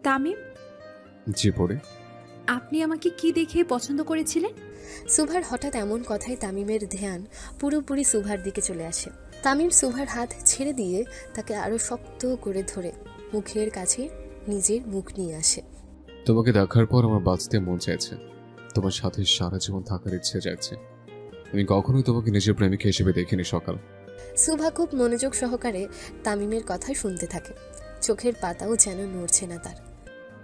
তামিম, জি পড়ে। আপনি আমাকে কি দেখে পছন্দ করেছিলেন? সুভার হঠাৎ এমন কথায় তামিমের ধ্যান পুরোপুরি সুভার দিকে চলে আসে। তামিম সুভার হাত ছেড়ে দিয়ে তাকে আরো শক্ত করে ধরে মুখের কাছে নিজের মুখ নিয়ে আসে। তোমাকে দেখার পর আমার বাঁচতে মন চাইছে, তোমার সাথে সারা জীবন থাকার ইচ্ছে যাচ্ছে। আমি কখনোই তোমাকে নিজের প্রেমিকা হিসেবে দেখিনি সকাল। সুভা খুব মনোযোগ সহকারে তামিমের কথা শুনতে থাকে, চোখের পাতাও যেন নড়ছে না তার।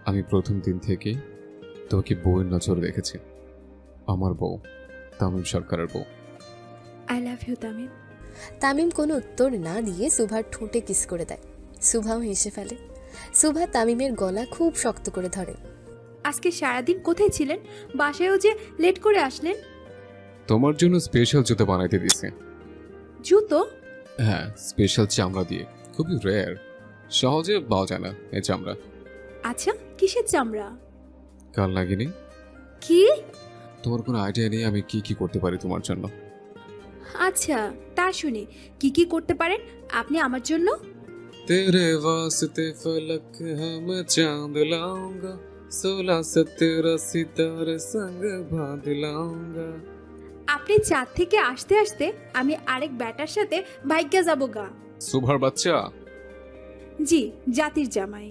আমি প্রথম দিন থেকে তোমাকে বউয়ের নজরে দেখেছি, আমার বউ, তামিম সরকারের বউ। I love you Tamim. Tamim কোনো উত্তর না দিয়ে সুভার ঠোঁটে কিস করে দেয়। সুভাও হেসে ফেলে। সুভা তামিমের গলা খুব শক্ত করে ধরে। আজকে সারাদিন কোথায় ছিলেন? বাসায়ও যে লেট করে আসলেন। তোমার জন্য স্পেশাল জুতো বানাইতে দিছে। জুতো? হ্যাঁ, স্পেশাল চামড়া দিয়ে, খুবই রেয়ার, সহজে পাওয়া যায় না এই চামড়া। আচ্ছা, কিসের চামড়া? কাল লাগেনি? কি? তোমার কোনো আইডিয়া নেই আমি কি কি করতে পারি তোমার জন্য। আচ্ছা, তা শুনে কি কি করতে পারেন আপনি আমার জন্য? तेरे वास्ते फलक है मैं चांद लाऊंगा, 16-17 सितारे संग बांध लाऊंगा। আপনি চাঁদ থেকে আসতে আসতে আমি আরেক ব্যাটার সাথে ভাগ্যা যাব গা। সুভার বাচ্চা? জি, জাতির জামাই।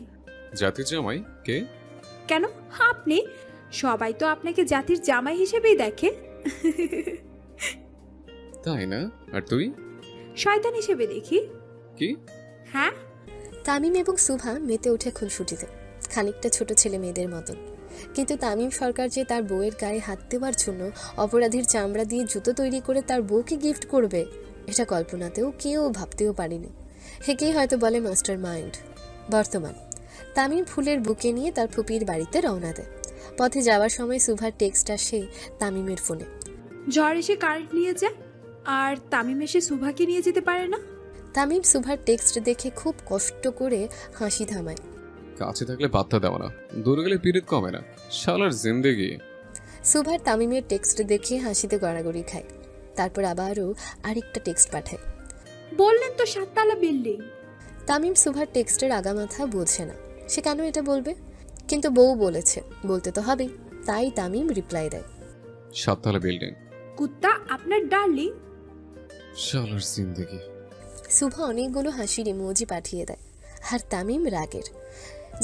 জাতির জামাই কে? কেন, আপনি? সবাই তো আপনাকে জাতির জামাই হিসেবেই দেখে। তাই না? আর তুই? শয়তান হিসেবে দেখি। কি? হ্যাঁ। তামিম এবং সুভা মেতে ওঠে খুনসুটিতে, খানিকটা ছোট ছেলে মেয়েদের মতন। কিন্তু তামিম সরকার যে তার বউয়ের গায়ে হাত দেওয়ার জন্য অপরাধীর চামড়া দিয়ে জুতো তৈরি করে তার বউকে গিফট করবে, এটা কল্পনাতেও কেউ ভাবতেও পারেনি। হেকেই হয়তো বলে মাস্টার মাইন্ড। বর্তমান তামিম ফুলের বুকে নিয়ে তার ফুপির বাড়িতে রওনা দেয়। পথে যাওয়ার সময় সুভার টেক্সট আসে তামিমের ফোনে। ঝড় এসে কারেন্ট নিয়ে যায়, আর তামিম এসে সুভাকে নিয়ে যেতে পারে না। তামিম সুভার টেক্সট দেখে খুব কষ্ট করে হাসি থামায়। কাছে থাকলে পাত্তা দেওয়া না, দূরে গেলে পিরিত কমে না, শালার জিন্দেগি। সুভার তামিমের টেক্সট দেখে হাসিতে গড়াগড়ি খায়। তারপর আবারও আরেকটা টেক্সট পাঠায়। বললেন তো 7 তলা বিল্ডিং। তামিম সুভার টেক্সটের আগামাথা বোঝে না, সে কেন এটা বলবে, কিন্তু বউ বলেছে, বলতে তো হবেই। তাই তামিম রিপ্লাই দেয়, 7 তলা বিল্ডিং। কুত্তা আপনার ডার্লিং। শালার জিন্দেগি। সুভা অনেকগুলো হাসির ইমোজি পাঠিয়ে দেয়। আর তামিম রাগের।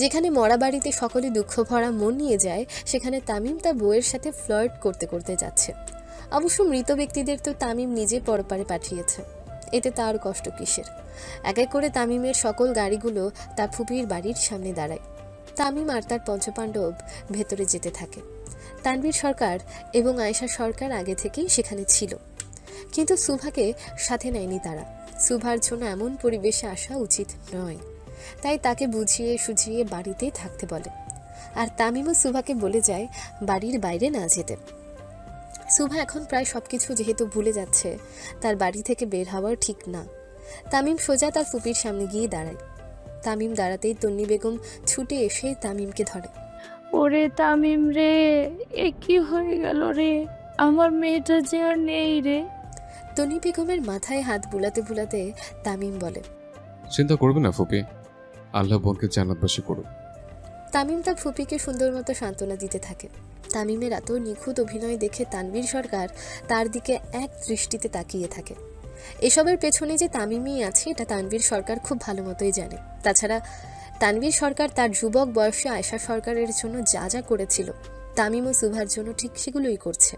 যেখানে মরা বাড়িতে সকলে দুঃখ ভরা মন নিয়ে যায়, সেখানে তামিম তার বউয়ের সাথে ফ্লার্ট করতে করতে যাচ্ছে। অবশ্য মৃত ব্যক্তিদের তো তামিম নিজে পরপারে পাঠিয়েছে, এতে তার কষ্ট কিসের। এক এক করে তামিমের সকল গাড়িগুলো তার ফুপির বাড়ির সামনে দাঁড়ায়। তামিম আর তার পঞ্চপাণ্ডব ভেতরে যেতে থাকে। তানভীর সরকার এবং আয়েশা সরকার আগে থেকেই সেখানে ছিল, কিন্তু সুভাকে সাথে নেয়নি তারা। সুভার জন্য এমন পরিবেশে আসা উচিত নয়, তাই তাকে বুঝিয়ে সুঝিয়ে বাড়িতেই থাকতে বলে। আর তামিমও সুভাকে বলে যায় বাড়ির বাইরে না যেতে। সুভা এখন প্রায় সবকিছু যেহেতু ভুলে যাচ্ছে, তার বাড়ি থেকে বের হওয়ার ঠিক না। তামিম সোজা তার ফুপির সামনে গিয়ে দাঁড়ায়। তামিম দাঁড়াতেই তন্নি বেগম ছুটে এসে তামিমকে ধরে। ওরে তামিম রে, এ কি হয়ে গেল রে, আমার মেয়েটা যে আর নেই রে। তন্নি বেগমের মাথায় হাত বুলাতে বুলাতে তামিম বলে, চিন্তা করবে না ফুপি, আল্লাহ বোনকে জান্নাতবাসী করুক। তামিম তার ফুপিকে সুন্দর মতো সান্ত্বনা দিতে থাকে। তামিমের এত নিখুঁত অভিনয় দেখে তানভীর সরকার তার দিকে এক দৃষ্টিতে তাকিয়ে থাকে। এসবের পেছনে যে তামিমই আছে এটা তানভীর সরকার খুব ভালো মতোই জানে। তাছাড়া তানভীর সরকার তার যুবক বয়সে আয়েশা সরকারের জন্য যা যা করেছিল, তামিম ও সুভার জন্য ঠিক সেগুলোই করছে।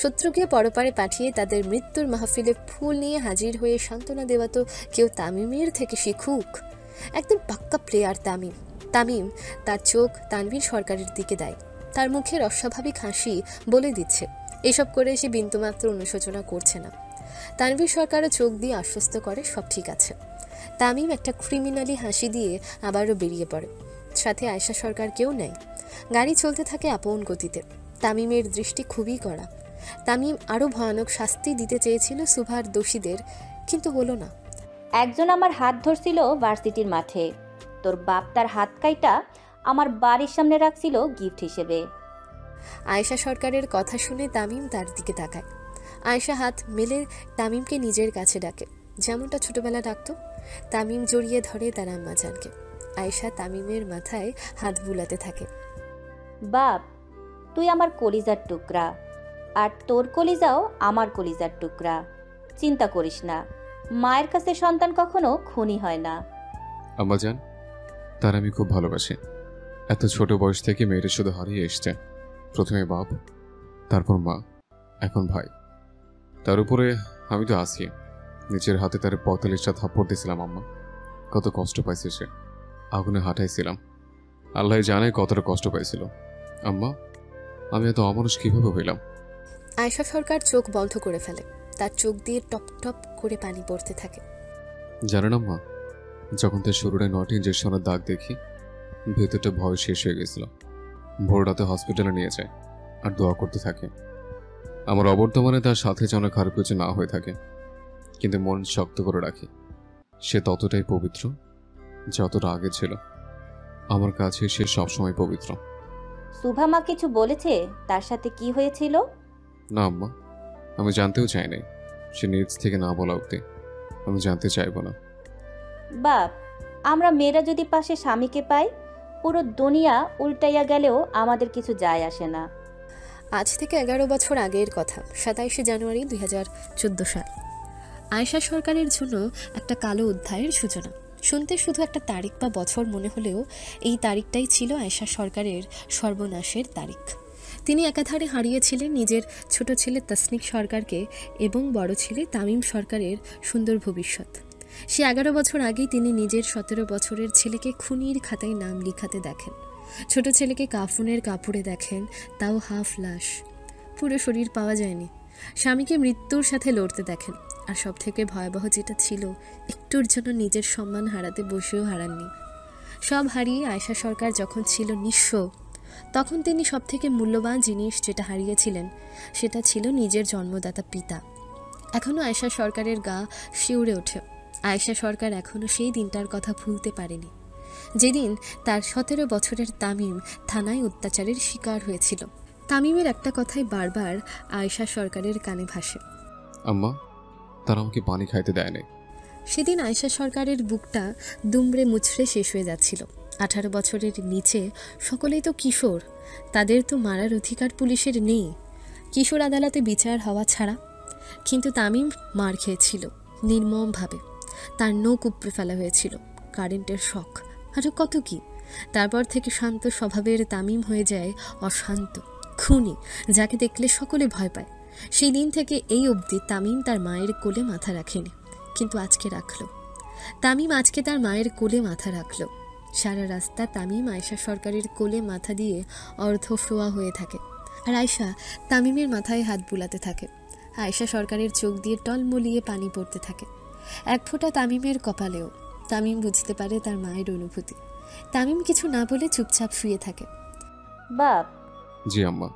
শত্রুকে পরপারে পাঠিয়ে তাদের মৃত্যুর মাহফিলে ফুল নিয়ে হাজির হয়ে সান্ত্বনা দেওয়া তো কেউ তামিমের থেকে শিখুক। একদম পাক্কা প্লেয়ার তামিম। তামিম তার চোখ তানভীর সরকারের দিকে দেয়। তার মুখের অস্বাভাবিক হাসি বলে দিচ্ছে এসব করে সে বিন্দুমাত্র অনুশোচনা করছে না। তানভীর সরকারও চোখ দিয়ে আশ্বস্ত করে সব ঠিক আছে। তামিম একটা ক্রিমিনালি হাসি দিয়ে আবারও বেরিয়ে পড়ে। সাথে আয়েশা সরকার কেউ নেয়। গাড়ি চলতে থাকে আপন গতিতে। তামিমের দৃষ্টি খুবই কড়া। তামিম আরও ভয়ানক শাস্তি দিতে চেয়েছিল সুভার দোষীদের, কিন্তু হলো না। একজন আমার হাত ধরছিল ভার্সিটির মাঠে, তোর বাপ তার হাত কাইটা আমার বাড়ির সামনে রাখছিল গিফট হিসেবে। আয়েশা সরকারের কথা শুনে তামিম তার দিকে তাকায়। আয়েশা হাত মেলে তামিমকে নিজের কাছে ডাকে, যেমনটা ছোটবেলা ডাকতো। তামিম জড়িয়ে ধরে তার আম্মাজানকে। আয়েশা তামিমের মাথায় হাত বুলাতে থাকে। বাপ, তুই আমার কলিজার টুকরা, আর তোর কলিজাও আমার কলিজার টুকরা। চিন্তা করিস না, মায়ের কাছে সন্তান কখনো খুনি হয় না। আম্মা জান, তার আমি খুব ভালোবাসি। এত ছোট বয়স থেকে মেয়েটা শুধু হারিয়ে এসছে। প্রথমে বাপ, তারপর মা, এখন ভাই। তার উপরে আমি তো আছি। নিজের হাতে তার 45টা থাপ্পড় দিয়েছিলাম আম্মা। কত কষ্ট পাইছে সে। আগুনে হাঁটাইছিলাম। আল্লাহ জানে কতটা কষ্ট পাইছিল। আম্মা, আমি এত অমানুষ কিভাবে হইলাম? আয়েশা সরকার চোখ বন্ধ করে ফেলে। তার চোখ দিয়ে টপ টপ করে পানি পড়তে থাকে। জানেন আম্মা, যখন তার শরীরে 9টি ইঞ্জেকশনের দাগ দেখি, ভেতরটা ভয় শেষ হয়ে গেছিল। ভোর রাতে হসপিটালে নিয়ে যায় আর দোয়া করতে থাকে আমার অবর্তমানে তার সাথে যেন খারাপ কিছু না হয়ে থাকে। কিন্তু মন শক্ত করে রাখি। সে ততটাই পবিত্র যতটা আগে ছিল। আমার কাছে সে সবসময় পবিত্র। সুভা মা কিছু বলেছে তার সাথে কি হয়েছিল? না আম্মা, আমি জানতেও চাই নাই। সে নিজ থেকে না বলা অব্দি আমি জানতে চাইব না। বাপ, আমরা মেয়েরা যদি পাশে স্বামীকে পাই, পুরো দুনিয়া উল্টাইয়া গেলেও আমাদের কিছু যায় আসে না। আজ থেকে 11 বছর আগের কথা, 27শে জানুয়ারি 2014 সাল। আয়েশা সরকারের জন্য একটা কালো অধ্যায়ের সূচনা। শুনতে শুধু একটা তারিখ বা বছর মনে হলেও এই তারিখটাই ছিল আয়েশা সরকারের সর্বনাশের তারিখ। তিনি একাধারে হারিয়েছিলেন নিজের ছোট ছেলে তাসনিক সরকারকে এবং বড় ছেলে তামিম সরকারের সুন্দর ভবিষ্যৎ। সে 11 বছর আগেই তিনি নিজের 17 বছরের ছেলেকে খুনির খাতায় নাম লিখাতে দেখেন। ছোট ছেলেকে কাফনের কাপড়ে দেখেন, তাও হাফ লাশ, পুরো শরীর পাওয়া যায়নি। স্বামীকে মৃত্যুর সাথে লড়তে দেখেন। আর সব থেকে ভয়াবহ যেটা ছিল, একটুর জন্য নিজের সম্মান হারাতে বসেও হারাননি। সব হারিয়ে আয়েশা সরকার যখন ছিল নিঃস্ব, তখন তিনি সব থেকে মূল্যবান জিনিস যেটা হারিয়েছিলেন সেটা ছিল নিজের জন্মদাতা পিতা। এখনও আয়েশা সরকারের গা শিউরে ওঠে। আয়েশা সরকার এখনও সেই দিনটার কথা ভুলতে পারেনি, যেদিন তার 17 বছরের তামিম থানায় অত্যাচারের শিকার হয়েছিল। তামিমের একটা কথাই বারবার আয়েশা সরকারের কানে ভাসে। আম্মা, তারা আমাকে পানি খাইতে দেয় নাই। সেদিন আয়েশা সরকারের বুকটা দুমড়ে মুচড়ে শেষ হয়ে যাচ্ছিল। 18 বছরের নিচে সকলেই তো কিশোর, তাদের তো মারার অধিকার পুলিশের নেই, কিশোর আদালতে বিচার হওয়া ছাড়া। কিন্তু তামিম মার খেয়েছিল নির্মমভাবে। তার নখ উপড়ে ফেলা হয়েছিল, কারেন্টের শক, আরও কত কি। তারপর থেকে শান্ত স্বভাবের তামিম হয়ে যায় অশান্ত, খুনি, যাকে দেখলে সকলে ভয় পায়। সেই দিন থেকে এই অবধি তামিম তার মায়ের কোলে মাথা রাখেনি, কিন্তু আজকে রাখলো। তামিম আজকে তার মায়ের কোলে মাথা রাখলো। সারা রাস্তা তামিম আয়েশা সরকারের কোলে মাথা দিয়ে অর্ধ শোয়া হয়ে থাকে, আর আয়েশা তামিমের মাথায় হাত বুলাতে থাকে। আয়েশা সরকারের চোখ দিয়ে টলমলিয়ে পানি পড়তে থাকে, এক ফোঁটা তামিমের কপালেও। তামিম বুঝতে পারে তার মায়ের অনুভূতি। তামিম কিছু না বলে চুপচাপ শুয়ে থাকে। বাপ, জি আম্মা।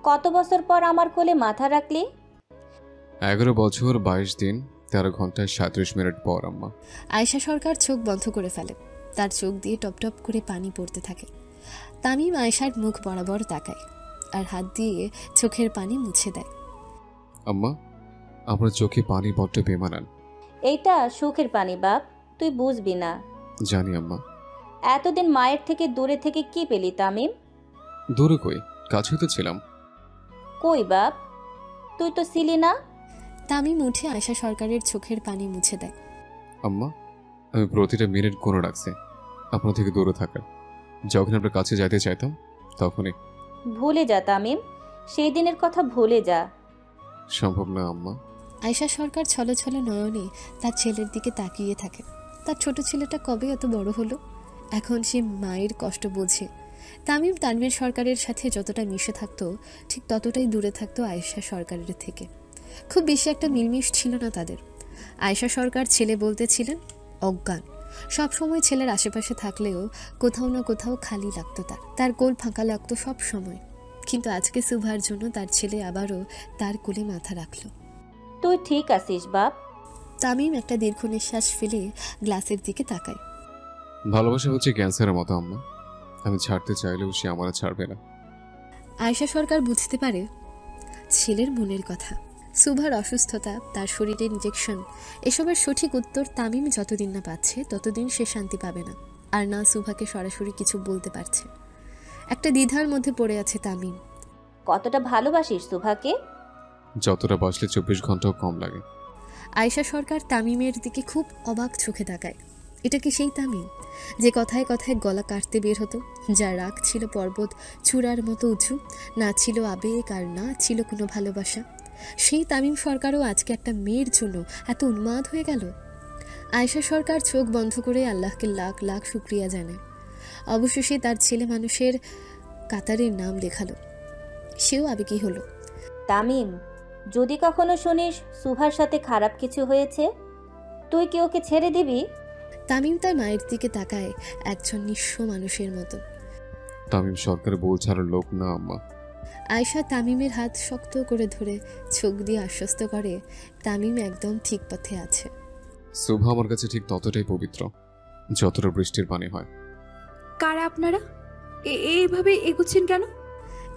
কত বছর পর আমার কোলে মাথা রাখলি? 11 বছর 22 দিন 13 ঘন্টা 37 মিনিট পর আম্মা। আয়েশা সরকার চোখ বন্ধ করে ফেলে। তার চোখ দিয়ে টপ টপ করে পানি পড়তে থাকে। তামিম আয়েশার মুখ বরাবর তাকায় আর হাত দিয়ে চোখের পানি মুছে দেয়। আম্মা, আমার চোখে পানি বড্ড বেমানান। এইটা সুখের পানি বাপ, তুই বুঝবি না। জানি আম্মা। এতদিন মায়ের থেকে দূরে থেকে কি পেলি তামিম? দূরে কই, কাছেই তো ছিলাম। কই বাপ, তুই তো ছিলি না। তামিম উঠে আয়েশা সরকারের চোখের পানি মুছে দেয়। আম্মা, আমি প্রতিটা মিনিট গুনে রাখছি আপনার থেকে দূরে থাকার। যখন আপনার কাছে যাইতে চাইতাম তখনই। ভুলে যা তামিম, সেই দিনের কথা ভুলে যা। সম্ভব না আম্মা। আয়েশা সরকার ছলো ছলো নয়নে তার ছেলের দিকে তাকিয়ে থাকে। তার ছোট ছেলেটা কবে এত বড় হলো, এখন সে মায়ের কষ্ট বোঝে। তামিম তানভীর সরকারের সাথে যতটা মিশে থাকতো, ঠিক ততটাই দূরে থাকতো আয়েশা সরকারের থেকে। খুব বেশি একটা মিলমিশ ছিল না তাদের। আয়েশা সরকার ছেলে বলতে ছিলেন অজ্ঞান। সবসময় ছেলের আশেপাশে থাকলেও কোথাও না কোথাও খালি লাগতো, তার কোল ফাঁকা লাগতো সব সময়। কিন্তু আজকে সুভার জন্য তার ছেলে আবারও তার কোলে মাথা রাখল। তুই ঠিক আছিস বাপ? তামিম একটা দীর্ঘ নিঃশ্বাস ফেলে গ্লাসের দিকে তাকায়। ভালোবাসা হচ্ছে ক্যান্সারের মতো আম্মা, আমি ছাড়তে চাইলেও সে আমার ছাড়বে না। আয়েশা সরকার বুঝতে পারে ছেলের মনের কথা। সুভার অসুস্থতা, তার শরীরে ইনজেকশন, এসবের সঠিক উত্তর তামিম যতদিন না পাচ্ছে ততদিন সে শান্তি পাবে না। আর না সুভাকে সরাসরি কিছু বলতে পারছে। একটা দ্বিধার মধ্যে পড়ে আছে তামিম। কতটা ভালোবাসিস সুভাকে? যতটা বাসলে 24 ঘন্টাও কম লাগে। আয়েশা সরকার তামিমের দিকে খুব অবাক চোখে তাকায়। এটা কি সেই তামিম যে কথায় কথায় গলা কাটতে বের হতো, যার রাগ ছিল পর্বত চূড়ার মতো উঁচু, না ছিল আবেগ আর না ছিল কোনো ভালোবাসা? সেই তামিম সরকারও আজকে একটা মেয়ের জন্য এত উন্মাদ হয়ে গেল? আয়েশা সরকার চোখ বন্ধ করে আল্লাহকে লাখ লাখ শুক্রিয়া জানায়। অবশেষে তার ছেলে মানুষের কাতারের নাম লেখালো। সেও আবেগী হলো। তামিম, যদি কখনো শুনিস সুভার সাথে খারাপ কিছু হয়েছে, তুই কি ওকে ছেড়ে দিবি? তামিম তার মায়ের দিকে তাকায় একজন নিঃস্ব মানুষের মতো। তামিম সরকার বউ ছাড়ার লোক না আম্মা। আয়েশা তামিমের হাত শক্ত করে ধরে চোখ দিয়ে আশ্বস্ত করে তামিম একদম ঠিক পথে আছে। শুভা আমার কাছে ঠিক ততটাই পবিত্র যতটা বৃষ্টির পানি হয়। কারা আপনারা? এইভাবে এগুচ্ছেন কেন?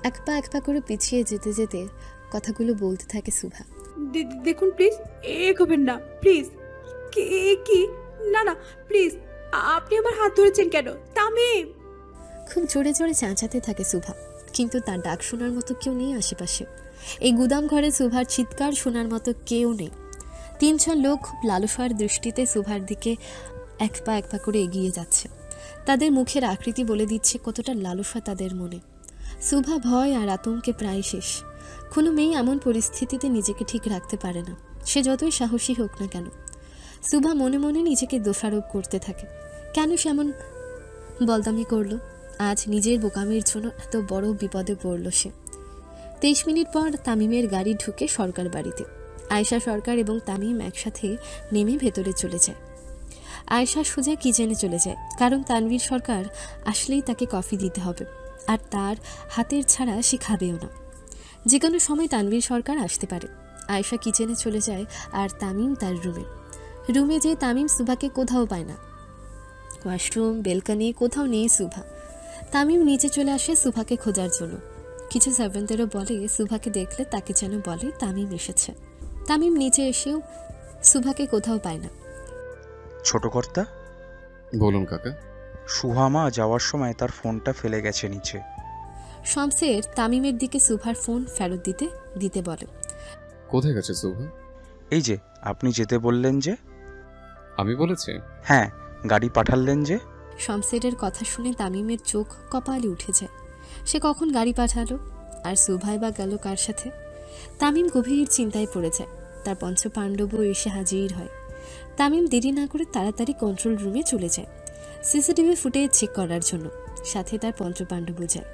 এক পা করে পিছিয়ে যেতে যেতে কথাগুলো বলতে থাকে সুভা। দেখুন প্লিজ, এগোবেন না প্লিজ। কি? না না প্লিজ, আপনি আমার হাত ধরেছেন কেন? তামিম! খুব জোরে জোরে চেঁচাতে থাকে সুভা, কিন্তু তার ডাক শোনার মতো কেউ নেই আশেপাশে। এই গুদাম ঘরে সুভার চিৎকার শোনার মতো কেউ নেই। 3-4 লোক খুব লালসার দৃষ্টিতে সুভার দিকে এক পা করে এগিয়ে যাচ্ছে। তাদের মুখের আকৃতি বলে দিচ্ছে কতটা লালসা তাদের মনে। সুভা ভয় আর আতঙ্কে প্রায় শেষ। কোনো মেয়ে এমন পরিস্থিতিতে নিজেকে ঠিক রাখতে পারে না, সে যতই সাহসী হোক না কেন। সুভা মনে মনে নিজেকে দোষারোপ করতে থাকে, কেন সে এমন বলদামি করলো? আজ নিজের বোকামির জন্য এত বড় বিপদে পড়ল সে। 23 মিনিট পর তামিমের গাড়ি ঢুকে সরকার বাড়িতে। আয়েশা সরকার এবং তামিম একসাথে নেমে ভেতরে চলে যায়। আয়েশা সোজা কিচেনে চলে যায়, কারণ তানভীর সরকার আসলেই তাকে কফি দিতে হবে, আর তার হাতের ছাড়া সে খাবেও না। যে কোনো সময় তানভীর সরকার আসতে পারে। আয়েশা কিচেনে চলে যায় আর তামিম তার রুমে যেয়ে তামিম সুভাকে কোথাও পায় না। ওয়াশরুম, বেলকনি, কোথাও নেই সুভা। তামিম নিচে চলে আসে সুভাকে খোঁজার জন্য। কিছু সার্ভেন্টদেরও বলে সুভাকে দেখলে তাকে যেন বলে তামিম এসেছে। তামিম নিচে এসেও সুভাকে কোথাও পায় না। ছোট কর্তা, বলুন কাকা। সুহামা যাওয়ার সময় তার ফোনটা ফেলে গেছে নিচে। শমসের তামিমের দিকে সুভার ফোন ফেরত দিতে বলে। কোথায় গেছে শুভা? এই যে আপনি যেতে বললেন যে। আমি বলেছি? হ্যাঁ, গাড়ি পাঠালেন যে। শমসেরের কথা শুনে তামিমের চোখ কপালে উঠে যায়। সে কখন গাড়ি পাঠালো, আর সুভাই বা গেল কার সাথে? তামিম গভীর চিন্তায় পড়ে যায়। তার পঞ্চপাণ্ডবও এসে হাজির হয়। তামিম দেরি না করে তাড়াতাড়ি কন্ট্রোল রুমে চলে যায় সিসিটিভি ফুটেজ চেক করার জন্য। সাথে তার পঞ্চপাণ্ডবও যায়।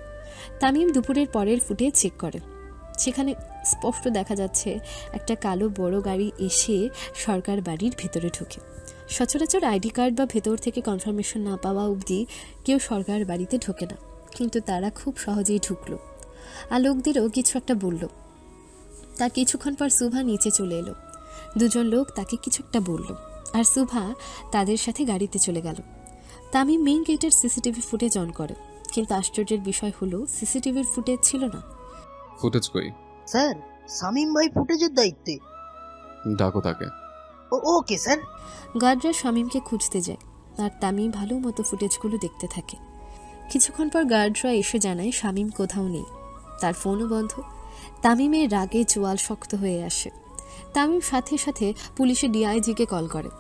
তামিম দুপুরের পরের ফুটেজ চেক করে। সেখানে স্পষ্ট দেখা যাচ্ছে একটা কালো বড় গাড়ি এসে সরকার বাড়ির ভেতরে ঢোকে। সচরাচর আইডি কার্ড বা ভেতর থেকে কনফার্মেশন না পাওয়া অবধি কেউ সরকার বাড়িতে ঢোকে না, কিন্তু তারা খুব সহজেই ঢুকলো। আর লোকদেরও কিছু একটা বলল। তার কিছুক্ষণ পর সুভা নিচে চলে এলো। দুজন লোক তাকে কিছু একটা বলল, আর সুভা তাদের সাথে গাড়িতে চলে গেল। তামিম মেইন গেটের সিসিটিভি ফুটেজ অন করে, কিন্তু আশ্চর্যের বিষয় হলো সিসিটিভির ফুটেজ ছিল না। ফুটেজ কই? স্যার, শামীম ভাই ফুটেজের দায়িত্বে। ডাকো তাকে। Okay sir. গার্ডরা শামীমকে খুঁজতে যায়, আর তামিম ভালো মতো ফুটেজগুলো দেখতে থাকে। কিছুক্ষণ পর গার্ডরা এসে জানায় শামীম কোথাও নেই, তার ফোনও বন্ধ। তামিমের রাগে চোয়াল শক্ত হয়ে আসে। তামিম সাথে সাথে পুলিশের ডিআইজিকে কল করে,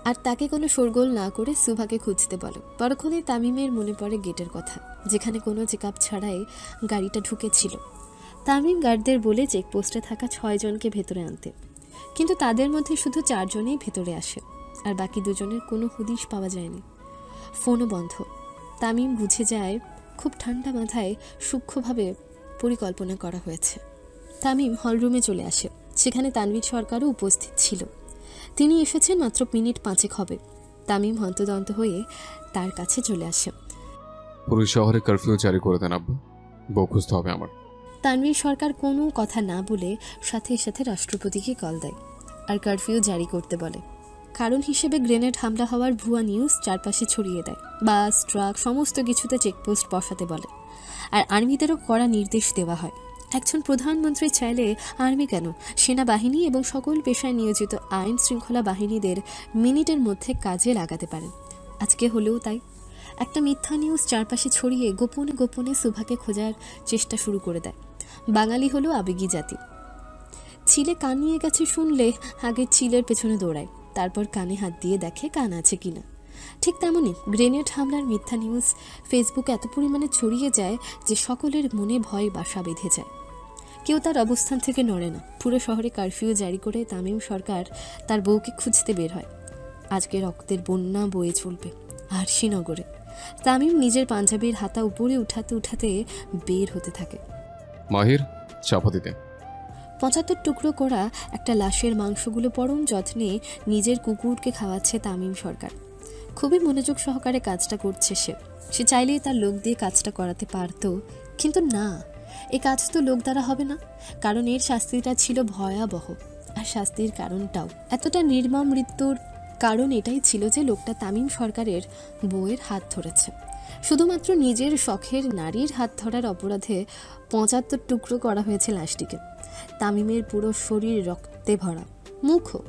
আর তাকে কোনো শোরগোল না করে সুভাকে খুঁজতে বলে। পরক্ষণে তামিমের মনে পড়ে গেটের কথা, যেখানে কোনো চেকআপ ছাড়াই গাড়িটা ঢুকেছিল। তামিম গার্ডদের বলে চেকপোস্টে থাকা 6 জনকে ভেতরে আনতে, কিন্তু তাদের মধ্যে শুধু 4 জনই ভেতরে আসে, আর বাকি 2 জনের কোনো হদিশ পাওয়া যায়নি। ফোনও বন্ধ। তামিম বুঝে যায় খুব ঠান্ডা মাথায় সূক্ষ্মভাবে পরিকল্পনা করা হয়েছে। তামিম হলরুমে চলে আসে। সেখানে তানভীর সরকারও উপস্থিত ছিল। তিনি এসেছেন মাত্র মিনিট 5 হবে। তামিম হন্তদন্ত হয়ে তার কাছে চলে আসে। পুরো শহরে কারফিউ জারি করে দেন আব্বা, বউ খুঁজতে হবে আমার। তানভীর সরকার কোনো কথা না বলে সাথে সাথে রাষ্ট্রপতিকে কল দেয়, আর কারফিউ জারি করতে বলে। কারণ হিসেবে গ্রেনেড হামলা হওয়ার ভুয়া নিউজ চারপাশে ছড়িয়ে দেয়। বাস, ট্রাক সমস্ত কিছুতে চেকপোস্ট বসাতে বলে, আর আর্মিদেরও কড়া নির্দেশ দেওয়া হয়। একজন প্রধানমন্ত্রী চাইলে আর্মি কেন, সেনাবাহিনী এবং সকল পেশায় নিয়োজিত আইন শৃঙ্খলা বাহিনীদের মিনিটের মধ্যে কাজে লাগাতে পারেন। আজকে হলেও তাই। একটা মিথ্যা নিউজ চারপাশে ছড়িয়ে গোপনে গোপনে সুভাকে খোঁজার চেষ্টা শুরু করে দেয়। বাঙালি হলো আবেগী জাতি। চিলে কান নিয়ে গেছে শুনলে আগে চিলের পেছনে দৌড়ায়, তারপর কানে হাত দিয়ে দেখে কান আছে কিনা। ঠিক তেমনই গ্রেনেড হামলার মিথ্যা নিউজ ফেসবুকে এত পরিমাণে ছড়িয়ে যায় যে সকলের মনে ভয় বাসা বেঁধে যায়। কেউ তার অবস্থান থেকে নড়ে না। পুরো শহরে কারফিউ জারি করে তামিম সরকার তার বউকে খুঁজতে বের হয়। আজকে রক্তের বন্যা বয়ে চলবে আর শ্রীনগরে। তামিম নিজের পাঞ্জাবির হাতা উপরে উঠাতে উঠাতে বের হতে থাকে। মাহির, চাপা দিতে। ৭৫ টুকরো করা একটা লাশের মাংসগুলো পরম যত্নে নিজের কুকুরকে খাওয়াচ্ছে তামিম সরকার। খুবই মনোযোগ সহকারে কাজটা করছে সে চাইলেই তার লোক দিয়ে কাজটা করাতে পারত, কিন্তু না, এই কাজ তো লোক দ্বারা হবে না, কারণ এর শাস্তিটা ছিল ভয়াবহ। আর শাস্তির কারণটাও এতটা নির্মম মৃত্যুর কারণ এটাই ছিল যে লোকটা তামিম সরকারের বউয়ের হাত ধরেছে। শুধুমাত্র নিজের শখের নারীর হাত ধরার অপরাধে ৭৫ টুকরো করা হয়েছে লাশটিকে। তামিমের পুরো শরীর রক্তে ভরা, মুখও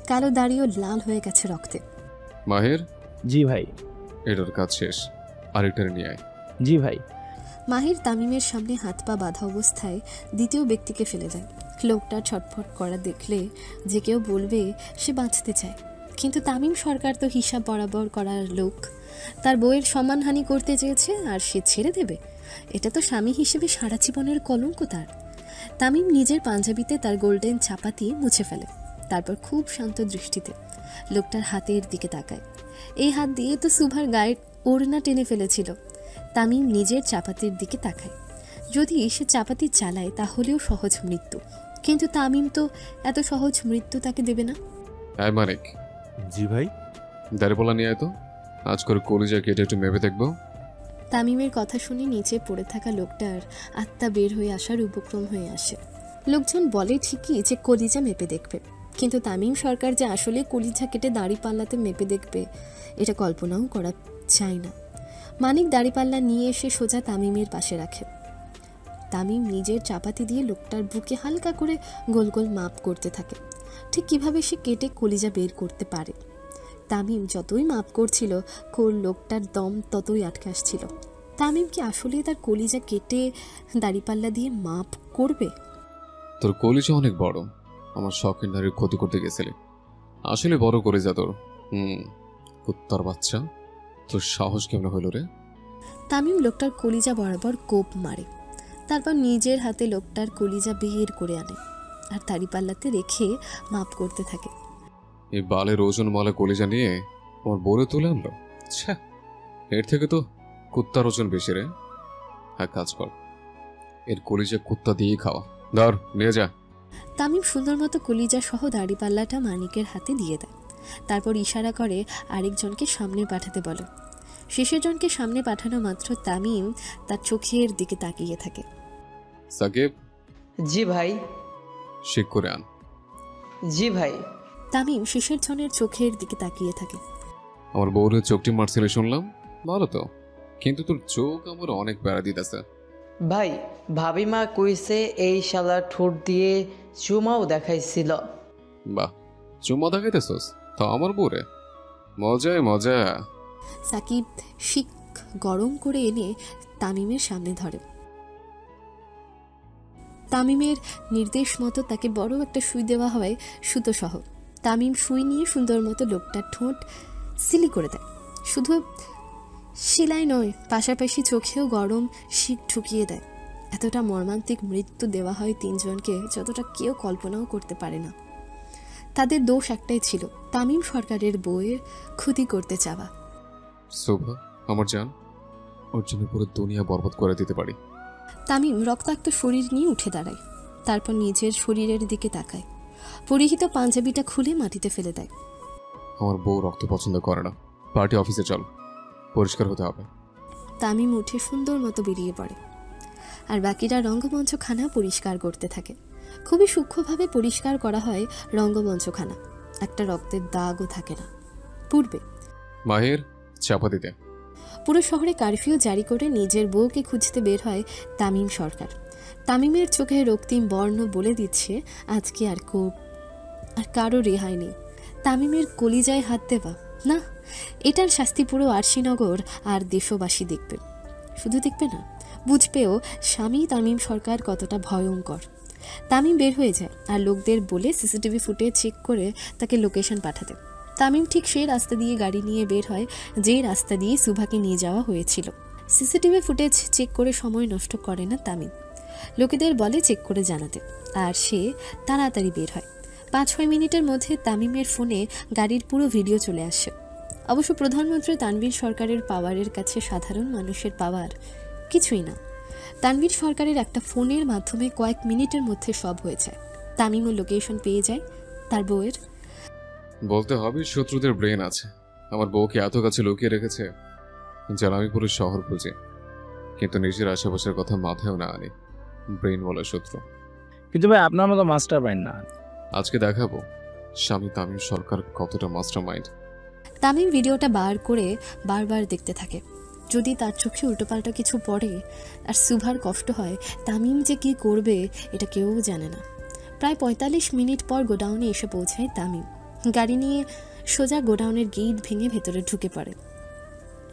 কালো, দাড়িও লাল হয়ে গেছে রক্তে। মাহির, জি ভাই। এটার কাজ শেষ, আরেকটারে নিয়ে আয়। জি ভাই। মাহির তামিমের সামনে হাত পা বাঁধা অবস্থায় দ্বিতীয় ব্যক্তিকে ফেলে দেয়। লোকটা ছটফট করা দেখলে যে কেউ বলবে সে বাঁচতে চায়, কিন্তু তামিম সরকার তো হিসাব বরাবর করার লোক। তার বউয়ের সম্মানহানি করতে চেয়েছে আর সে ছেড়ে দেবে? এটা তো স্বামী হিসেবে সারা জীবনের কলঙ্ক তার। তামিম নিজের পাঞ্জাবিতে তার গোল্ডেন চাপাতি মুছে ফেলে, তারপর খুব শান্ত দৃষ্টিতে লোকটার হাতের দিকে তাকায়। এই হাত দিয়ে তো সুভার গায়ের ওড়না টেনে ফেলেছিল। তামিম নিজের চাপাতির দিকে তাকায়। যদি সে চাপাতি চালায় তাহলেও সহজ মৃত্যু, কিন্তু তামিম তো এত সহজ মৃত্যু তাকে দেবে না। আয় মানিক। জি ভাই। দাঁড়িপাল্লা নিয়ে আয় তো, আজ করে কলিজা কেটে একটু মেপে দেখবো। তামিমের কথা শুনে নিচে পড়ে থাকা লোকটার আত্মা বের হয়ে আসার উপক্রম হয়ে আসে। লোকজন বলে ঠিকই যে কলিজা মেপে দেখবে, কিন্তু তামিম সরকার যে আসলে কলিজা কেটে দাড়িপাল্লাতে মেপে দেখবে এটা কল্পনাও করা যায় না। মানিক দাড়িপাল্লা নিয়ে এসে সোজা তামিমের পাশে রাখে। তামিম নিজের চাপাতি দিয়ে লোকটার বুকে হালকা করে গোল গোল মাপ করতে থাকে। ঠিক কিভাবে সে কেটে কলিজা বের করতে পারে। তামিম যতই মাপ করছিল লোকটার দম ততই আটকে আসছিল। তামিম কি আসলে তার কলিজা কেটে দাড়িপাল্লা দিয়ে মাপ করবে? তোর কলিজা অনেক বড়, আমার শখের নারীর ক্ষতি করতে গেছিলি। আসলে বড় কলিজা তোর। কুত্তার বাচ্চা, তোর সাহস কেমন হইল রে? তামিম লোকটার কলিজা বরাবর কোপ মারে, তারপর নিজের হাতে লোকটার কলিজা বের করে আনে আর দাড়িপাল্লাতে রেখে মাপ করতে থাকে। এই বালের ওজন মালা কলিজা নিয়ে আমার বউরে তুলে আনলো। ছ্যা, এর থেকে তো কুত্তার ওজন বেশি রে। হ্যাঁ, কাজ কর, এর কলিজা কুত্তা দিয়েই খাওয়া। ধর, নিয়ে যা। তামিম সুন্দর মতো কলিজা সহ দাড়িপাল্লাটা মানিকের হাতে দিয়ে দেয়, তারপর ইশারা করে আরেকজনকে সামনে পাঠাতে বলে। শেষের জনকে সামনে পাঠানো মাত্র তামিম তার চোখের দিকে তাকিয়ে থাকে। সাকিব, জি ভাই। শিক করে আন। জি ভাই। তামিম শেষের জনের চোখের দিকে তাকিয়ে থাকে। আমার বউরে চোখটি মারছিলে শুনলাম, ভালো তো, কিন্তু তোর চোখ আমার অনেক বেড়া দিতেছে। ভাই, ভাবিমা কইছে এই শালা ঠোঁট দিয়ে চুমাও দেখাইছিল। বাহ, চুম্মা দেখাইতেছস তা আমার বউরে? মজায় মজা। সাকিব শিক গরম করে এনে তামিমের সামনে ধরে। তামিমের নির্দেশ মতো তাকে বড় একটা সুই দেওয়া হয় সুতো সহ। তামিম সুই নিয়ে সুন্দর মতো লোকটার ঠোঁট সিলি করে দেয়। শুধু সেলাই নয়, পাশাপাশি চোখেও গরম শিক ঢুকিয়ে দেয়। এতটা মর্মান্তিক মৃত্যু দেওয়া হয় তিনজনকে যতটা কেউ কল্পনাও করতে পারে না। তাদের দোষ একটাই ছিল, তামিম সরকারের বউয়ের ক্ষতি করতে চাওয়া। শোভা আমার জান, ওর জন্য পুরো দুনিয়া বরবাদ করে দিতে পারি। তামিম রক্তাক্ত শরীর নিয়ে উঠে দাঁড়ায়, তারপর নিজের শরীরের দিকে তাকায়। পরিহিত পাঞ্জাবিটা খুলে মাটিতে ফেলে দেয়। আমার বউ রক্ত পছন্দ করে না। পার্টি অফিসে চল, পরিষ্কার হতে হবে। তামিম উঠে সুন্দর মতো বেরিয়ে পড়ে, আর বাকিরা রঙ্গমঞ্চখানা পরিষ্কার করতে থাকে। খুবই সূক্ষ্মভাবে পরিষ্কার করা হয় রঙ্গমঞ্চখানা, একটা রক্তের দাগও থাকে না। পূর্বে মাহির, চাপা দিতে। পুরো শহরে কারফিউ জারি করে নিজের বউকে খুঁজতে বের হয় তামিম সরকার। তামিমের চোখে রক্তিম বর্ণ বলে দিচ্ছে আজকে আর কারো রেহাই নেই। তামিমের কলিজায় হাত দেওয়া, না, এটার শাস্তি পুরো আরশিনগর আর দেশবাসী দেখবে। শুধু দেখবে না, বুঝবেও স্বামী তামিম সরকার কতটা ভয়ঙ্কর। তামিম বের হয়ে যায় আর লোকদের বলে সিসিটিভি ফুটেজ চেক করে তাকে লোকেশন পাঠাতে। তামিম ঠিক সেই রাস্তা দিয়ে গাড়ি নিয়ে বের হয় যে রাস্তা দিয়ে সুভাকে নিয়ে যাওয়া হয়েছিল। সিসিটিভি ফুটেজ চেক করে সময় নষ্ট করে না তামিম, লোকেদের বলে চেক করে জানাতে, আর সে তাড়াতাড়ি বের হয়। 5-6 মিনিটের মধ্যে তামিমের ফোনে গাড়ির পুরো ভিডিও চলে আসে। অবশ্য প্রধানমন্ত্রী তানভীর সরকারের পাওয়ারের কাছে সাধারণ মানুষের পাওয়ার কিছুই না। তানভীর সরকারের একটা ফোনের মাধ্যমে কয়েক মিনিটের মধ্যে সব হয়ে যায়। তামিমও লোকেশন পেয়ে যায় তার বউয়ের। বলতে হবে শত্রুদের ব্রেন আছে। আমার বউকে এত কাছে লুকিয়ে রেখেছে যেন আমি পুরো শহর খুঁজি, কিন্তু নিজের আশেপাশের কথা মাথায়ও না আনি। ব্রেন বলে শত্রু। কিন্তু ভাই আপনার মতো মাস্টার মাইন্ড না। আজকে দেখাবো স্বামী তামিম সরকার কতটা মাস্টার মাইন্ড। তামিম ভিডিওটা বার করে বারবার দেখতে থাকে। যদি তার চোখে উল্টোপাল্টা কিছু পড়ে আর সুভার কষ্ট হয়, তামিম যে কী করবে এটা কেউ জানে না। প্রায় 45 মিনিট পর গোডাউনে এসে পৌঁছায় তামিম। গাড়ি নিয়ে সোজা গোডাউনের গেট ভেঙে ভেতরে ঢুকে পড়ে।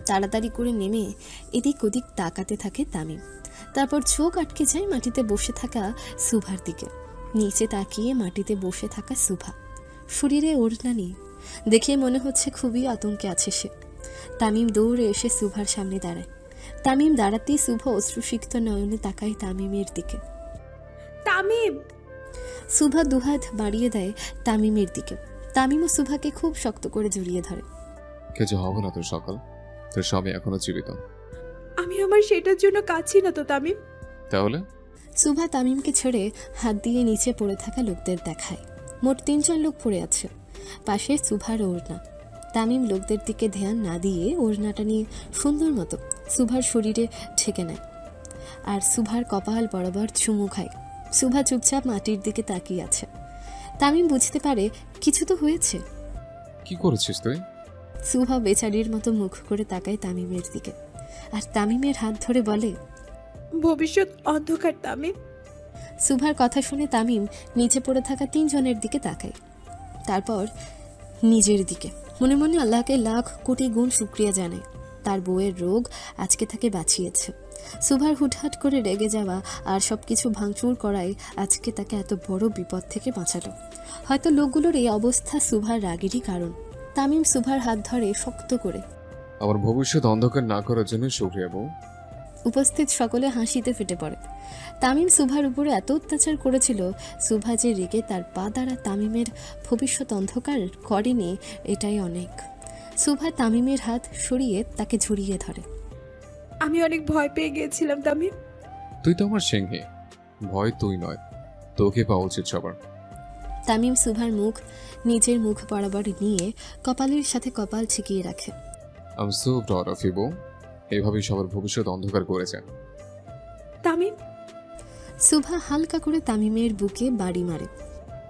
তাড়াতাড়ি করে নেমে এদিক ওদিক তাকাতে থাকে তামিম। তারপর চোখ আটকে যায় মাটিতে বসে থাকা সুভার দিকে। নিচে তাকিয়ে মাটিতে বসে থাকা সুভা, শরীরে ওড়না নেই, দেখে মনে হচ্ছে খুবই আতঙ্কে আছে সে। তামিম দৌড়ে এসে সুভার সামনে দাঁড়ায়। তামিম দাঁড়াতেই সুভা অশ্রুসিক্ত নয়নে তাকায় তামিমের দিকে। তামিম! সুভা দুহাত বাড়িয়ে দেয় তামিমের দিকে। তামিমও সুভাকে খুব শক্ত করে জড়িয়ে ধরে। কিছু হবে না তোর সকাল, তোর স্বামী এখনো জীবিত। আমি আমার সেটার জন্য কাঁদছি না তো তামিম। তাহলে সুভা তামিমকে ছেড়ে হাত দিয়ে নিচে পড়ে থাকা লোকদের দেখায়। মোট 3-4 লোক পড়ে আছে। পাশে সুভার ওড়না। তামিম লোকদের দিকে ধ্যান না দিয়ে ওড়নাটা নিয়ে সুন্দর মতো সুভার শরীরে ঠেকে নেয় আর সুভার কপাল বরাবর চুমু খায়। সুভা চুপচাপ মাটির দিকে তাকিয়ে আছে। তামিম বুঝতে পারে কিছু তো হয়েছে। কি করেছিস তুই? সুভা বেচারির মতো মুখ করে তাকায় তামিমের দিকে আর তামিমের হাত ধরে বলে, ভবিষ্যৎ অন্ধকার তামিম। সুভার কথা শুনে তামিম নিচে পড়ে থাকা 3 জনের দিকে তাকায়, তারপর নিজের দিকে। মনে মনে আল্লাহকে লাখ কোটি গুণ শুকরিয়া জানায় তার বউয়ের রোগ আজকে তাকে বাঁচিয়েছে। সুভার হুটহাট করে রেগে যাওয়া আর সবকিছু ভাঙচুর করায় আজকে তাকে এত বড় বিপদ থেকে বাঁচালো। হয়তো লোকগুলোর এই অবস্থা সুভার রাগেরই কারণ। তামিম সুভার হাত ধরে শক্ত করে। আমার ভবিষ্যৎ অন্ধকার না করার জন্য শুকরিয়া বউ। উপস্থিত সকলে হাসিতে ফেটে পড়ে। তামিম সুভার উপরে এত অত্যাচার করেছিল, সুভা যে রেগে তার পা দ্বারা তামিমের ভবিষ্যৎ অন্ধকার করেনি এটাই অনেক। সুভা তামিমের হাত সরিয়ে তাকে ঝুড়িয়ে ধরে। আমি অনেক ভয় পেয়ে গিয়েছিলাম তামিম। তুই তো আমার সিংহে, ভয় তুই নয়, তোকে পাওয়া উচিত সবার। তামিম সুভার মুখ নিজের মুখ বরাবর নিয়ে কপালের সাথে কপাল ছিকিয়ে রাখে। I am so proud of you বউ। এভাবেই সবার ভবিষ্যৎ অন্ধকার করেছে। তামিম! সুভা হালকা করে তামিমের বুকে বাড়ি মারে।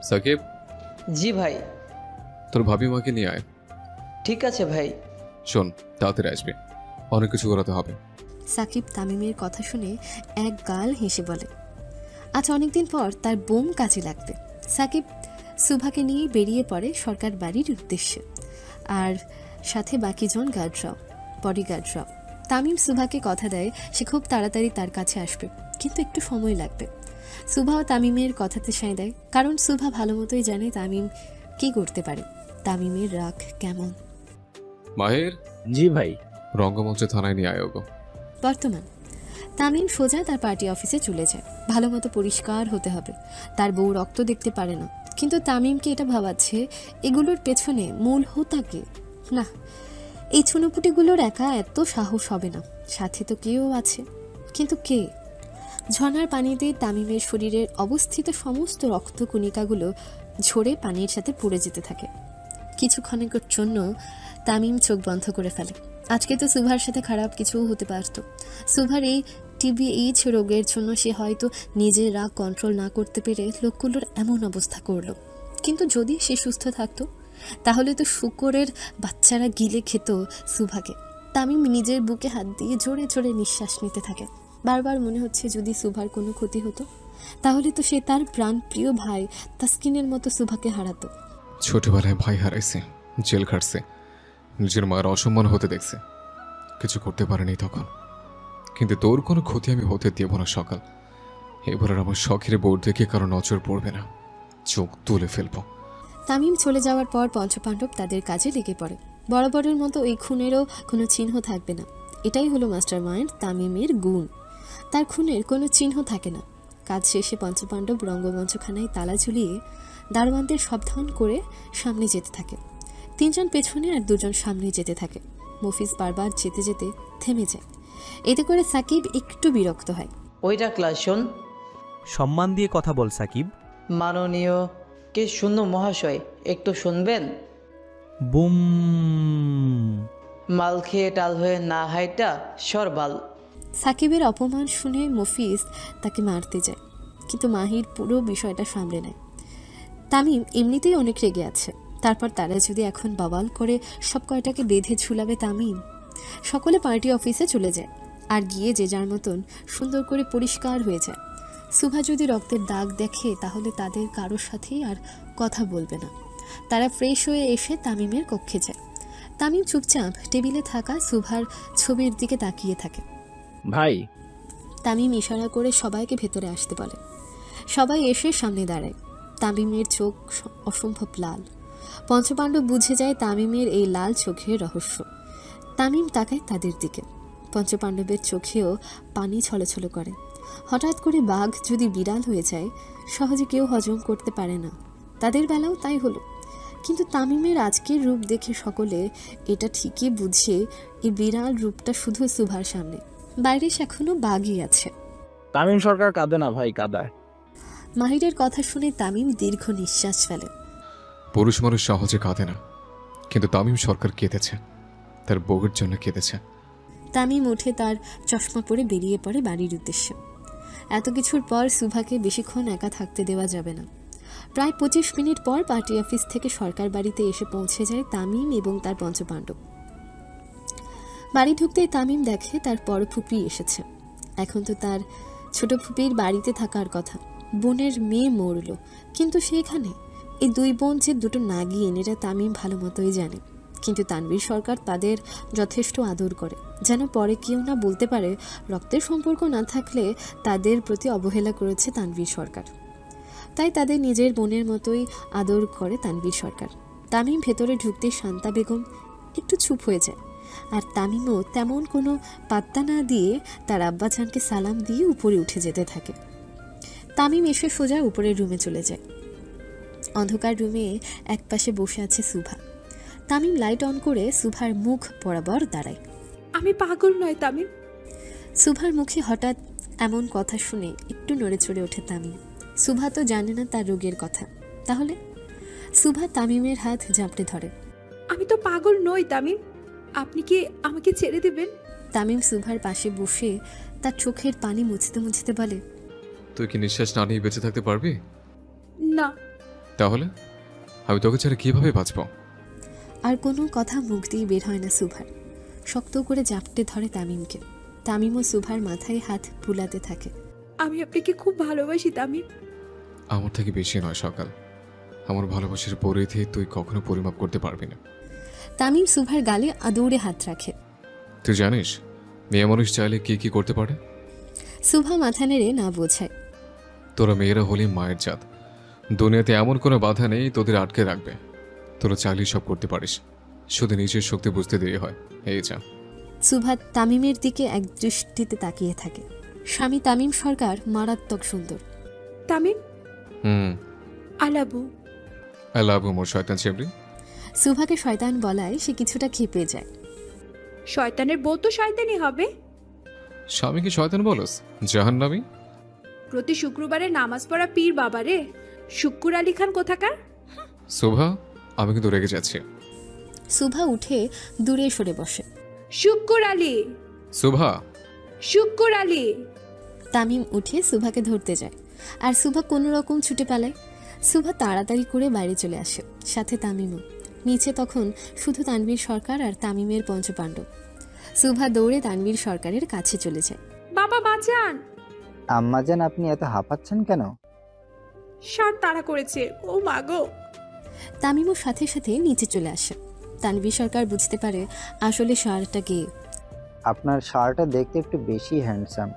সাকিব, জি ভাই। তোর ভাবি মাকে নিয়ে আয়। ঠিক আছে ভাই। শোন, তাড়াতাড়ি আসবে, অনেক কিছু করাতে হবে। সাকিব তামিমের কথা শুনে এক গাল হেসে বলে, আজ অনেকদিন পর তার বোম কাজে লাগবে। সাকিব সুভাকে নিয়ে বেরিয়ে পড়ে সরকার বাড়ির উদ্দেশ্যে, আর সাথে বাকিজন গার্ডরাও, বডিগার্ডরাও। তামিম সুভাকে কথা দেয় সে খুব তাড়াতাড়ি তার কাছে আসবে, কিন্তু একটু সময় লাগবে। সুভাও তামিমের কথাতে সায় দেয়, কারণ সুভা ভালো মতোই জানে তামিম কি করতে পারে, তামিমের রাগ কেমন। মাহের, জি ভাই। রঙ্গমঞ্চে থানায় নিয়ে আয় ওগো। বর্তমান তামিম সোজা তার পার্টি অফিসে চলে যায়। ভালো মতো পরিষ্কার হতে হবে, তার বউ রক্ত দেখতে পারে না। কিন্তু তামিমকে এটা ভাবাচ্ছে এগুলোর পেছনে মূল হোতাকে। না, এই ছুনোপুটিগুলোর একা এত সাহস হবে না, সাথে তো কেউ আছে। কিন্তু কে? ঝর্ণার পানিতে তামিমের শরীরের অবস্থিত সমস্ত রক্তকণিকাগুলো ঝরে পানির সাথে পড়ে যেতে থাকে। কিছুক্ষণের জন্য তামিম চোখ বন্ধ করে ফেলে। আজকে তো সুভার সাথে খারাপ কিছু হতে পারত। সুভার এই TBH রোগের জন্য সে হয়তো নিজের রাগ কন্ট্রোল না করতে পেরে লোকগুলোর এমন অবস্থা করলো। কিন্তু যদি সে সুস্থ থাকতো তাহলে তো শূকরের বাচ্চারা গিলে খেত সুভাকে। তামিম নিজের বুকে হাত দিয়ে জোরে জোরে নিঃশ্বাস নিতে থাকে। বারবার মনে হচ্ছে যদি সুভার কোনো ক্ষতি হতো তাহলে তো সে তার প্রাণ প্রিয় ভাই তাসকিনের মতো সুভাকে হারাতো। ছোটবেলায় ভাই হারাইছে, জেল খাটছে, নিজের মায়ের অসম্মান হতে দেখছে, কিছু করতে পারেনি তখন। কিন্তু তোর কোনো ক্ষতি আমি হতে দেব না সকাল। এবার আর আমার শখের বোর্ড দেখে কারো নজর পড়বে না, চোখ তুলে ফেলবো। তামিম চলে যাওয়ার পর পঞ্চপাণ্ডব তাদের কাজে লেগে পড়ে। বরাবরের মতো এই খুনেরও কোনো চিহ্ন থাকবে না, এটাই হলো মাস্টার মাইন্ড তামিমের গুণ। তার খুনের কোনো চিহ্ন থাকে না। কাজ শেষে পঞ্চপাণ্ডব রঙ্গমঞ্চখানায় তালা ঝুলিয়ে দারোয়ানদের সাবধান করে সামনে যেতে থাকে। 3 জন পেছনে আর 2 জন সামনে যেতে থাকে। মফিজ বারবার যেতে যেতে থেমে যায়। এতে করে সাকিব একটু বিরক্ত হয়। ওইটা ক্লাস শোন। সম্মান দিয়ে কথা বল সাকিব। মাননীয় কে শূন্য মহাশয়, একটু শুনবেন? বুম। মাল খেয়ে টাল হয়ে না হাইটা সরবাল। সাকিবের অপমান শুনে মফিজ তাকে মারতে যায়, কিন্তু মাহির পুরো বিষয়টা সামলে নেয়। তামিম এমনিতেই অনেক রেগে আছে, তারপর তারা যদি এখন বাওয়াল করে সব কয়টাকে বেঁধে ঝুলাবে তামিম। সকলে পার্টি অফিসে চলে যায় আর গিয়ে যে যার মতন সুন্দর করে পরিষ্কার হয়ে যায়। সুভা যদি রক্তের দাগ দেখে তাহলে তাদের কারোর সাথেই আর কথা বলবে না। তারা ফ্রেশ হয়ে এসে তামিমের কক্ষে যায়। তামিম চুপচাপ টেবিলে থাকা সুভার ছবির দিকে তাকিয়ে থাকে। ভাই, তামিম ইশারা করে সবাইকে ভেতরে আসতে বলে। সবাই এসে সামনে দাঁড়ায়। তামিমের চোখ অসম্ভব লাল। পঞ্চপাণ্ডব বুঝে যায় তামিমের এই লাল চোখের রহস্য। তামিম তাকায় তাদের দিকে। পঞ্চপাণ্ডবের চোখেও পানি ছলছল করে। হঠাৎ করে বাঘ যদি বিড়াল হয়ে যায় সহজে কেউ হজম করতে পারে না, তাদের বেলাও তাই হলো। কিন্তু তামিমের আজকের রূপ দেখে সকলে এটা ঠিকই বুঝে এই বিড়াল রূপটা শুধু সুভার সামনে, বাইরে সে এখনো বাঘই আছে। তামিম সরকার কাঁদে না ভাই, কাঁদায়। মাহিরের কথা শুনে তামিম দীর্ঘ নিঃশ্বাস ফেলে। পুরুষ মানুষ সহজে কাঁদে না, কিন্তু তামিম সরকার কেঁদেছে, তার বউয়ের জন্য কেঁদেছে। তামিম উঠে তার চশমা পরে বেরিয়ে পড়ে বাড়ির উদ্দেশ্যে। এত কিছুর পর সুভাকে বেশিক্ষণ একা থাকতে দেওয়া যাবে না। প্রায় 25 মিনিট পর পার্টি অফিস থেকে সরকার বাড়িতে এসে পৌঁছে যায় তামিম এবং তার পঞ্চপাণ্ডব। বাড়ি ঢুকতেই তামিম দেখে তার বড় ফুপি এসেছে। এখন তো তার ছোট ফুপির বাড়িতে থাকার কথা, বোনের মেয়ে মরল, কিন্তু সেখানে এই 2 বোন যে দুটো নাগিন এটা তামিম ভালো মতোই জানে। কিন্তু তানভীর সরকার তাদের যথেষ্ট আদর করে, যেন পরে কেউ না বলতে পারে রক্তের সম্পর্ক না থাকলে তাদের প্রতি অবহেলা করেছে তানভীর সরকার। তাই তাদের নিজের বোনের মতোই আদর করে তানভীর সরকার। তামিম ভেতরে ঢুকতে শান্তা বেগম একটু চুপ হয়ে যায়, আর তামিমও তেমন কোনো পাত্তা না দিয়ে তার আব্বাজানকে সালাম দিয়ে উপরে উঠে যেতে থাকে। তামিম এসে সোজা উপরের রুমে চলে যায়। অন্ধকার রুমে একপাশে বসে আছে সুভা। তামিম লাইট অন করে সুভার মুখ বরাবর দাঁড়ায়। আমি পাগল নয় তামিম। সুভার মুখে হঠাৎ এমন কথা শুনে একটু নড়ে চড়ে ওঠে তামিম। সুভা তো জানে না তার রোগের কথা, তাহলে? সুভা তামিমের হাত জাপটে ধরে। আমি তো পাগল নই তামিম, আপনি কি আমাকে ছেড়ে দেবেন? তামিম সুভার পাশে বসে তার চোখের পানি মুছতে মুছতে বলে, তুই কি নিঃশ্বাস না নিয়ে বেঁচে থাকতে পারবি? না। তাহলে আমি তোকে ছাড়া কিভাবে বাঁচব? আর কোনো কথা মুখ দিয়ে বের হয় না সুভার। শক্ত করে জাপটে ধরে তামিমকে। তামিমও সুভার মাথায় হাত বুলাতে থাকে। আমি আপনাকে খুব ভালোবাসি তামিম। আমার থেকে বেশি নয় সকাল, আমার ভালোবাসার পরিধি তুই কখনো পরিমাপ করতে পারবি না। তামিম সুভার গালে আদৌড়ে হাত রাখে। তুই জানিস মেয়ে মানুষ চাইলে কি কি করতে পারে? সুভা মাথা নেড়ে না বোঝায়। তোরা মেয়েরা হলি মায়ের জাত, দুনিয়াতে এমন কোনো বাধা নেই তোদের আটকে রাখবে। তোরা চাইলেই সব করতে পারিস, শুধু নিজের শক্তি বুঝতে দেরি হয়। এই যা। সুভা তামিমের দিকে এক দৃষ্টিতে তাকিয়ে থাকে। স্বামী তামিম সরকার মারাত্মক সুন্দর। Tamim, I love you more শয়তান চেমড়ি। সুভাকে শয়তান বলায় সে কিছুটা ক্ষেপে যায়। শয়তানের বউ তো শয়তানই হবে। স্বামীকে শয়তান বলস? জাহান্নামী। প্রতি শুক্রবারে নামাজ পড়া পীর বাবারে শুক্কুর আলী খান কোথাকার। শোভা, আমি কিন্তু রেগে যাচ্ছি। সুভা উঠে দূরে সরে বসে। শুক্কুর আলী, শোভা, শুক্কুর আলী। তামিম উঠে সুভাকে ধরতে যায়, আর সুভা কোনো রকম ছুটে পালায়। সুভা তাড়াতাড়ি করে বাইরে চলে আসে, সাথে তামিমও। নিচে তখন শুধু তানভীর সরকার আর তামিমের পঞ্চপাণ্ডব। সুভা দৌড়ে তানভীর সরকারের কাছে চলে যায়। বাবা বাঁচান। আম্মাজান, আপনি এত হাঁপাচ্ছেন কেন? সার তাড়া করেছে, ও মা গো। তামিমও সাথে সাথে নিচে চলে আসে। তানভীর সরকার বুঝতে পারে আসলে সারটা কে। আপনার শার্টটা দেখতে একটু বেশি হ্যান্ডসাম।